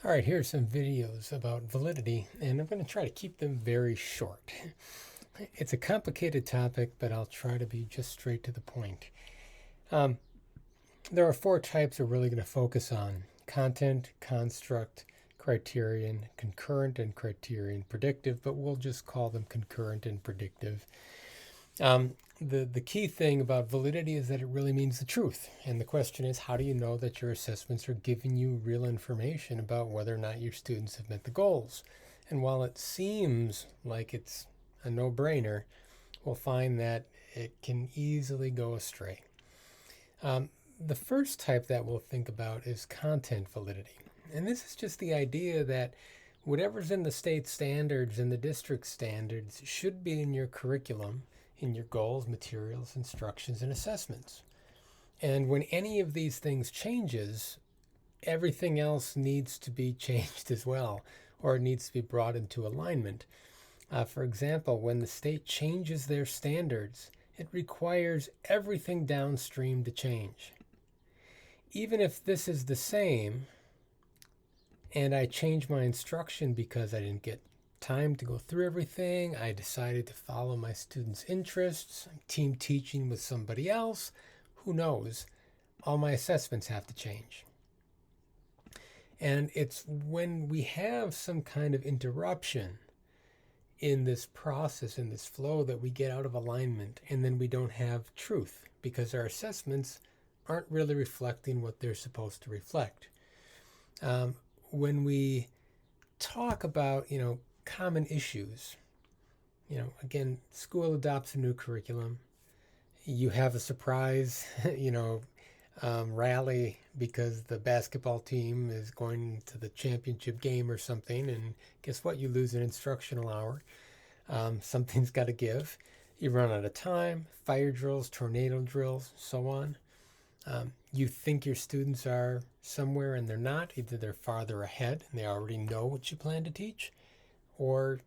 All right, here's some videos about validity, and I'm going to try to keep them very short. It's a complicated topic, but I'll try to be just straight to the point. Um, there are four types we're really going to focus on: content, construct, criterion, concurrent, and criterion predictive, but we'll just call them concurrent and predictive. The key thing about validity is that it really means the truth. And the question is, how do you know that your assessments are giving you real information about whether or not your students have met the goals? And while it seems like it's a no-brainer, we'll find that it can easily go astray. The first type that we'll think about is content validity. And this is just the idea that whatever's in the state standards and the district standards should be in your curriculum, in your goals, materials, instructions, and assessments. And when any of these things changes, everything else needs to be changed as well, or it needs to be brought into alignment. For example, when the state changes their standards, it requires everything downstream to change. Even if this is the same, and I change my instruction because I didn't get time to go through everything, I decided to follow my students' interests, I'm team teaching with somebody else, who knows, all my assessments have to change. And it's when we have some kind of interruption in this process, in this flow, that we get out of alignment, and then we don't have truth because our assessments aren't really reflecting what they're supposed to reflect. When we talk about, common issues, again, school adopts a new curriculum. You have a surprise, rally because the basketball team is going to the championship game or something, and guess what? You lose an instructional hour. Something's got to give. You run out of time, fire drills, tornado drills, so on. You think your students are somewhere and they're not. Either they're farther ahead and they already know what you plan to teach, or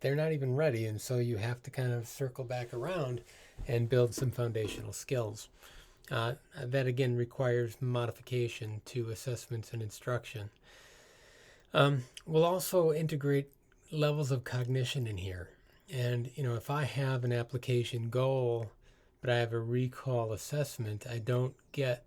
they're not even ready, and so you have to kind of circle back around and build some foundational skills. That again requires modification to assessments and instruction. We'll also integrate levels of cognition in here. And if I have an application goal, but I have a recall assessment, I don't get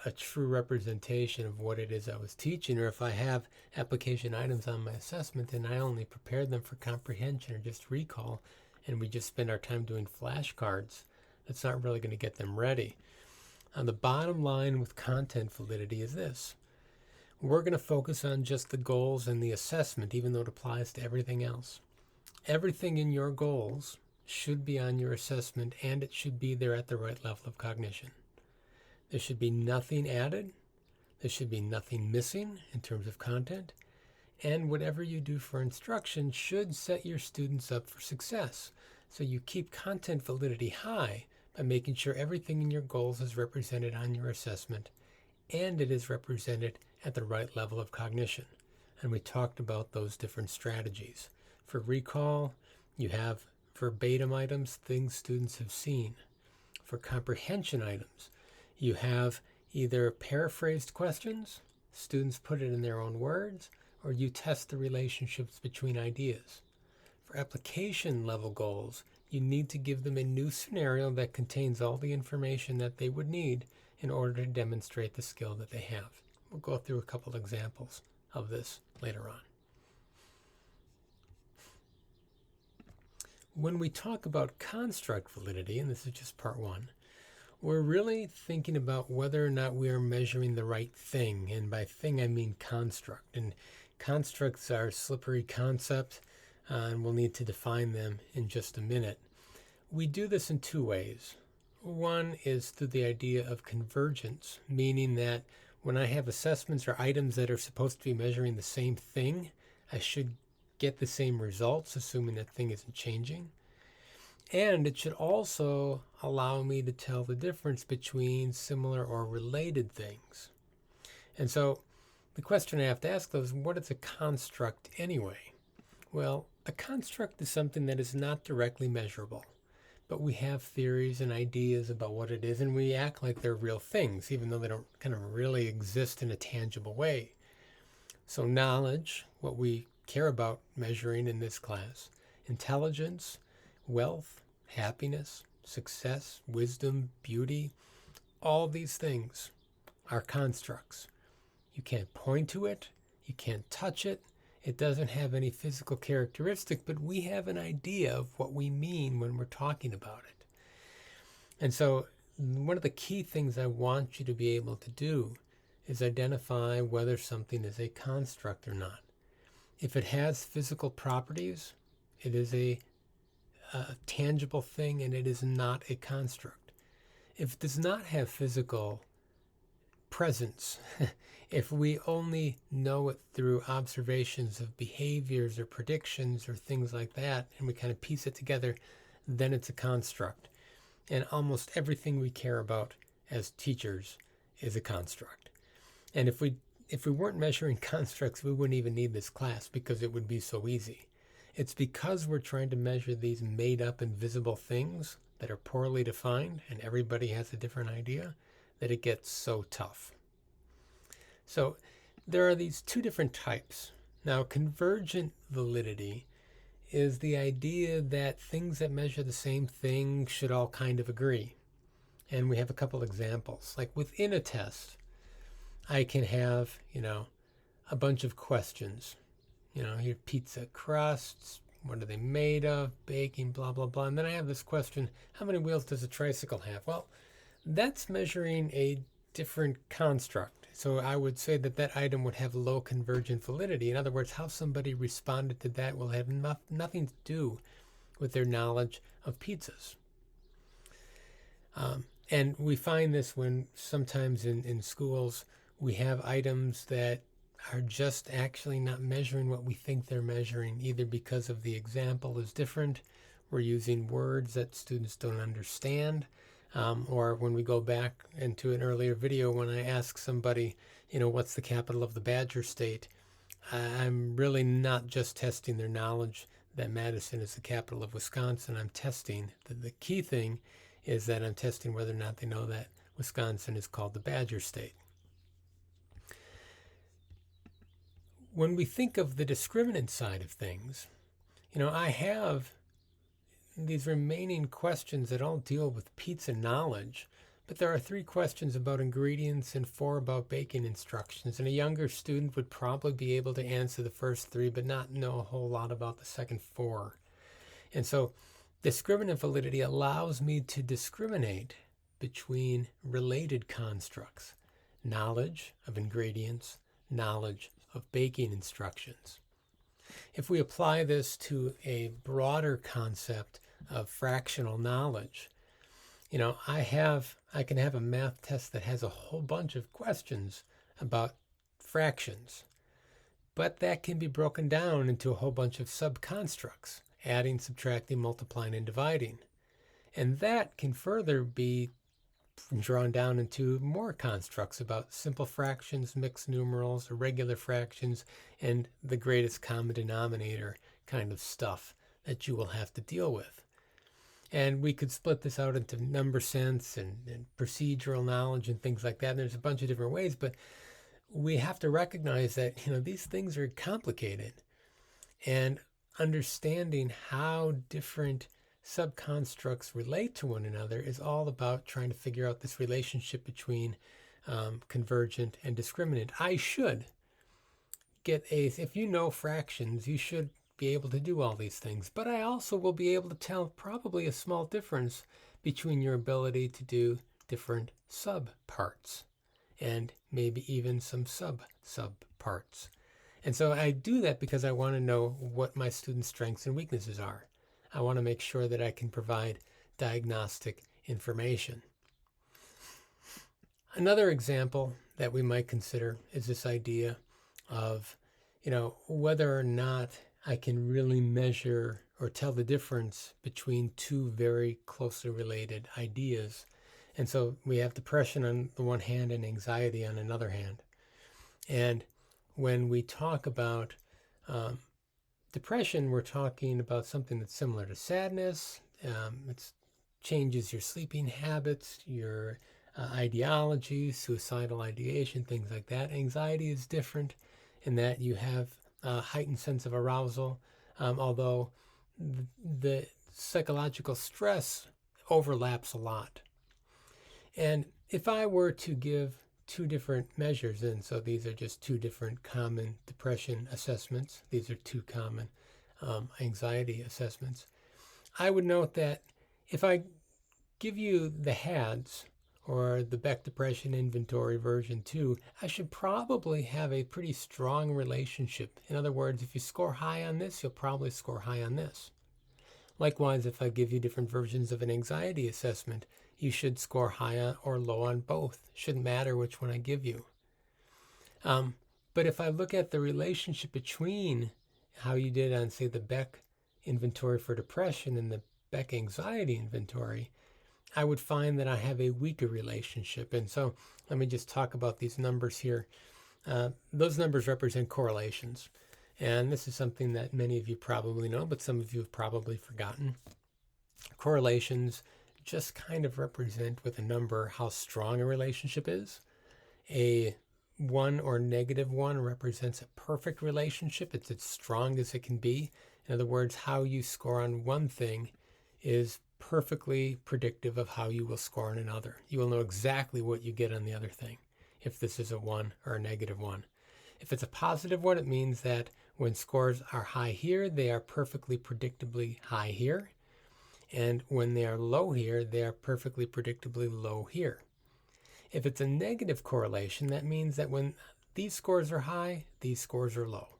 a true representation of what it is I was teaching. Or if I have application items on my assessment and I only prepared them for comprehension or just recall, and we just spend our time doing flashcards, that's not really going to get them ready. The bottom line with content validity is this: we're going to focus on just the goals and the assessment, even though it applies to everything else. Everything in your goals should be on your assessment, and it should be there at the right level of cognition. There should be nothing added. There should be nothing missing in terms of content. And whatever you do for instruction should set your students up for success. So you keep content validity high by making sure everything in your goals is represented on your assessment, and it is represented at the right level of cognition. And we talked about those different strategies. For recall, you have verbatim items, things students have seen. For comprehension items, you have either paraphrased questions, students put it in their own words, or you test the relationships between ideas. For application level goals, you need to give them a new scenario that contains all the information that they would need in order to demonstrate the skill that they have. We'll go through a couple examples of this later on. When we talk about construct validity, and this is just part one, we're really thinking about whether or not we are measuring the right thing. And by thing, I mean construct. And constructs are slippery concepts, and we'll need to define them in just a minute. We do this in two ways. One is through the idea of convergence, meaning that when I have assessments or items that are supposed to be measuring the same thing, I should get the same results, assuming that thing isn't changing. And it should also allow me to tell the difference between similar or related things. And so the question I have to ask though is, what is a construct anyway? Well, a construct is something that is not directly measurable, but we have theories and ideas about what it is, and we act like they're real things, even though they don't kind of really exist in a tangible way. So knowledge, what we care about measuring in this class, intelligence, wealth, happiness, success, wisdom, beauty, all these things are constructs. You can't point to it, you can't touch it, it doesn't have any physical characteristic, but we have an idea of what we mean when we're talking about it. And so, one of the key things I want you to be able to do is identify whether something is a construct or not. If it has physical properties, it is a tangible thing and it is not a construct. If it does not have physical presence, if we only know it through observations of behaviors or predictions or things like that, and we kind of piece it together, then it's a construct. And almost everything we care about as teachers is a construct. And if we weren't measuring constructs, we wouldn't even need this class because it would be so easy. It's because we're trying to measure these made up invisible things that are poorly defined and everybody has a different idea that it gets so tough. So there are these two different types. Now, convergent validity is the idea that things that measure the same thing should all kind of agree. And we have a couple examples. Like within a test, I can have, a bunch of questions. Your pizza crusts, what are they made of, baking, blah, blah, blah. And then I have this question, how many wheels does a tricycle have? Well, that's measuring a different construct. So I would say that item would have low convergent validity. In other words, how somebody responded to that will have nothing to do with their knowledge of pizzas. And we find this when sometimes in schools we have items that are just actually not measuring what we think they're measuring, either because of the example is different, we're using words that students don't understand, or when we go back into an earlier video when I ask somebody, what's the capital of the Badger State, I'm really not just testing their knowledge that Madison is the capital of Wisconsin. I'm testing, the key thing is that I'm testing whether or not they know that Wisconsin is called the Badger State. When we think of the discriminant side of things, I have these remaining questions that all deal with pizza knowledge, but there are 3 questions about ingredients and 4 about baking instructions, and a younger student would probably be able to answer the first 3 but not know a whole lot about the second 4. And so discriminant validity allows me to discriminate between related constructs, knowledge of ingredients, knowledge of baking instructions. If we apply this to a broader concept of fractional knowledge, I can have a math test that has a whole bunch of questions about fractions, but that can be broken down into a whole bunch of subconstructs, adding, subtracting, multiplying, and dividing. And that can further be drawn down into more constructs about simple fractions, mixed numerals, irregular fractions, and the greatest common denominator kind of stuff that you will have to deal with. And we could split this out into number sense and procedural knowledge and things like that. And there's a bunch of different ways, but we have to recognize that, these things are complicated. And understanding how different subconstructs relate to one another is all about trying to figure out this relationship between convergent and discriminant. I should get if you know fractions, you should be able to do all these things, but I also will be able to tell probably a small difference between your ability to do different subparts and maybe even some subparts. And so I do that because I want to know what my students' strengths and weaknesses are. I want to make sure that I can provide diagnostic information. Another example that we might consider is this idea of, whether or not I can really measure or tell the difference between 2 very closely related ideas. And so we have depression on the one hand and anxiety on another hand. And when we talk about depression, we're talking about something that's similar to sadness. It changes your sleeping habits, your ideology, suicidal ideation, things like that. Anxiety is different. in that you have a heightened sense of arousal, although the psychological stress overlaps a lot. And if I were to give two different measures, and so these are just two different common depression assessments, these are two common anxiety assessments, I would note that if I give you the HADS, or the Beck Depression Inventory version 2, I should probably have a pretty strong relationship. In other words, if you score high on this, you'll probably score high on this. Likewise, if I give you different versions of an anxiety assessment, you should score high on or low on both. Shouldn't matter which one I give you. But if I look at the relationship between how you did on, say, the Beck Inventory for Depression and the Beck Anxiety Inventory, I would find that I have a weaker relationship. And so let me just talk about these numbers here. Those numbers represent correlations. And this is something that many of you probably know, but some of you have probably forgotten. Correlations just kind of represent with a number how strong a relationship is. A 1 or -1 represents a perfect relationship. It's as strong as it can be. In other words, how you score on one thing is perfectly predictive of how you will score on another. You will know exactly what you get on the other thing if this is a 1 or a -1. If it's a positive one, it means that when scores are high here, they are perfectly predictably high here. And when they are low here, they are perfectly predictably low here. If it's a negative correlation, that means that when these scores are high, these scores are low.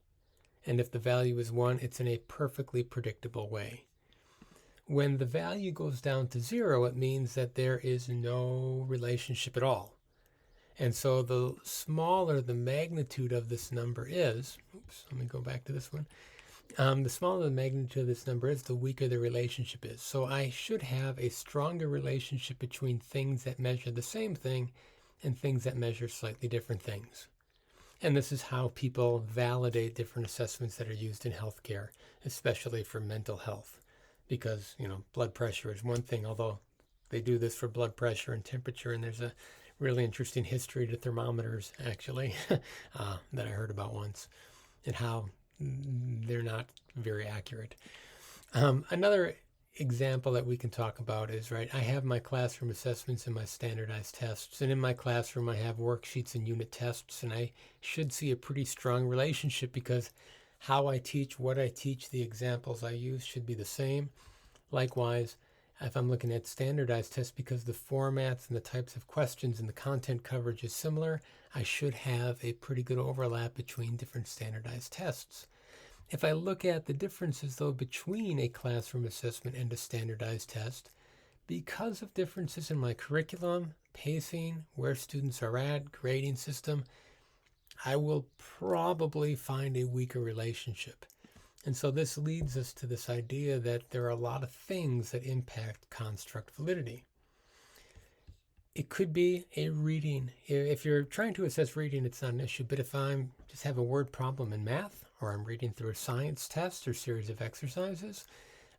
And if the value is 1, it's in a perfectly predictable way. When the value goes down to 0, it means that there is no relationship at all. And so the smaller the magnitude of this number is, let me go back to this one. The smaller the magnitude of this number is, the weaker the relationship is. So I should have a stronger relationship between things that measure the same thing and things that measure slightly different things. And this is how people validate different assessments that are used in healthcare, especially for mental health. Because, blood pressure is one thing, although they do this for blood pressure and temperature, and there's a really interesting history to thermometers, actually, that I heard about once, and how they're not very accurate. Another example that we can talk about is, I have my classroom assessments and my standardized tests, and in my classroom I have worksheets and unit tests, and I should see a pretty strong relationship because how I teach, what I teach, the examples I use should be the same. Likewise, if I'm looking at standardized tests, because the formats and the types of questions and the content coverage is similar, I should have a pretty good overlap between different standardized tests. If I look at the differences, though, between a classroom assessment and a standardized test, because of differences in my curriculum, pacing, where students are at, grading system, I will probably find a weaker relationship. And so this leads us to this idea that there are a lot of things that impact construct validity. It could be a reading. If you're trying to assess reading, it's not an issue. But if I'm just have a word problem in math, or I'm reading through a science test or series of exercises,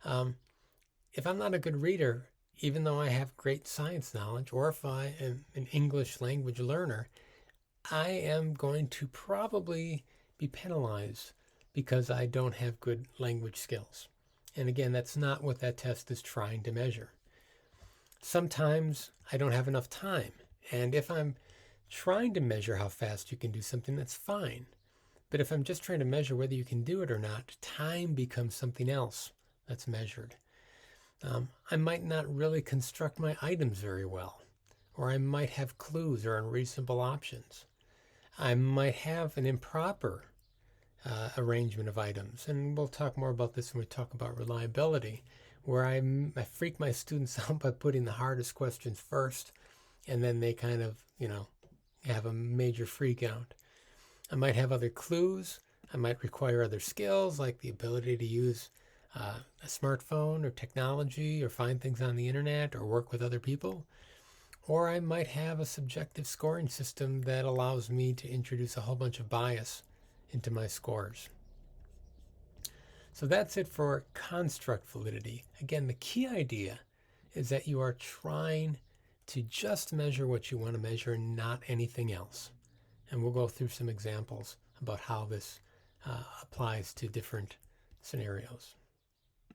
if I'm not a good reader, even though I have great science knowledge, or if I am an English language learner, I am going to probably be penalized because I don't have good language skills. And again, that's not what that test is trying to measure. Sometimes I don't have enough time. And if I'm trying to measure how fast you can do something, that's fine. But if I'm just trying to measure whether you can do it or not, time becomes something else that's measured. I might not really construct my items very well, or I might have clues or unreasonable options. I might have an improper arrangement of items, and we'll talk more about this when we talk about reliability, where I freak my students out by putting the hardest questions first, and then they kind of, have a major freak out. I might have other clues. I might require other skills, like the ability to use a smartphone or technology, or find things on the internet, or work with other people. Or I might have a subjective scoring system that allows me to introduce a whole bunch of bias into my scores. So that's it for construct validity. Again, the key idea is that you are trying to just measure what you want to measure and not anything else. and we'll go through some examples about how this applies to different scenarios.